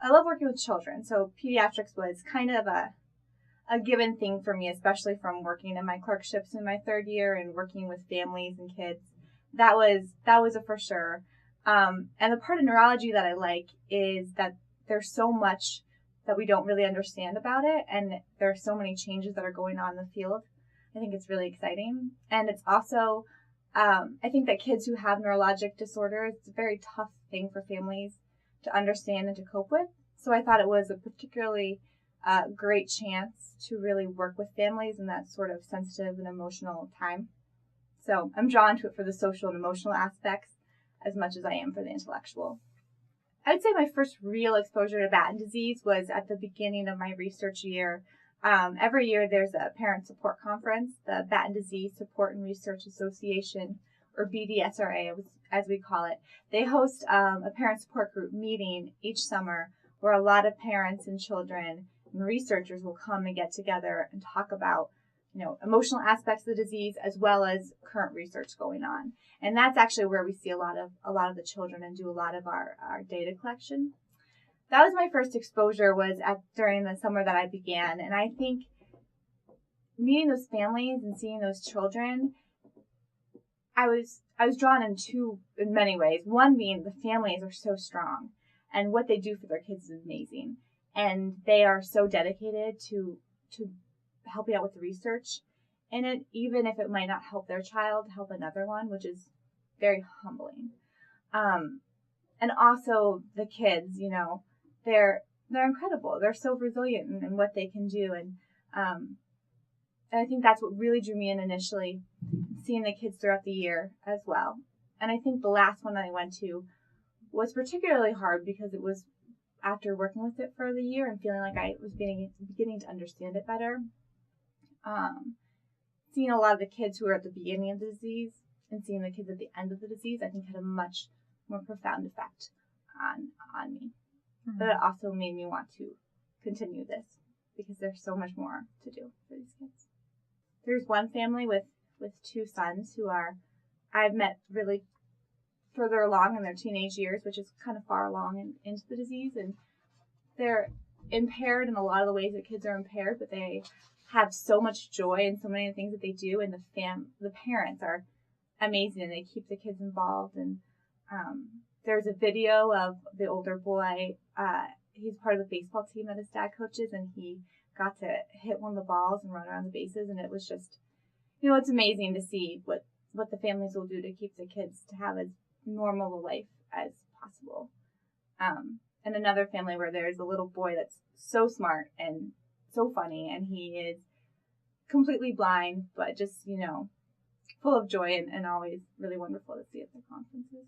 I love working with children. So pediatrics was kind of a given thing for me, especially from working in my clerkships in my third year and working with families and kids. That was a for sure. And the part of neurology that I like is that there's so much that we don't really understand about it, and there are so many changes that are going on in the field. I think it's really exciting. And it's also, I think that kids who have neurologic disorders, it's a very tough thing for families to understand and to cope with. So I thought it was a particularly great chance to really work with families in that sort of sensitive and emotional time. So I'm drawn to it for the social and emotional aspects as much as I am for the intellectual. I would say my first real exposure to Batten disease was at the beginning of my research year. Every year there's a parent support conference, the Batten Disease Support and Research Association, or BDSRA as we call it. They host a parent support group meeting each summer where a lot of parents and children and researchers will come and get together and talk about, emotional aspects of the disease as well as current research going on. And that's actually where we see a lot of the children and do a lot of our data collection. That was my first exposure was during the summer that I began. And I think meeting those families and seeing those children, I was drawn in many ways. One being the families are so strong and what they do for their kids is amazing. And they are so dedicated to helping out with the research in it, even if it might not help their child, help another one, which is very humbling. And also the kids, they're incredible. They're so resilient in what they can do. And I think that's what really drew me in initially, seeing the kids throughout the year as well. And I think the last one I went to was particularly hard because it was after working with it for the year and feeling like I was beginning to understand it better. Seeing a lot of the kids who are at the beginning of the disease and seeing the kids at the end of the disease, I think had a much more profound effect on me. Mm-hmm. But it also made me want to continue this because there's so much more to do for these kids. There's one family with two sons who I've met really further along in their teenage years, which is kind of far along into the disease, and they're impaired in a lot of the ways that kids are impaired, but they have so much joy in so many of the things that they do, and the parents are amazing, and they keep the kids involved. And there's a video of the older boy. He's part of the baseball team that his dad coaches, and he got to hit one of the balls and run around the bases, and it was just, it's amazing to see what the families will do to keep the kids to have as normal a life as possible. And another family where there's a little boy that's so smart and so funny, and he is completely blind, but just, full of joy and always really wonderful to see at the conferences.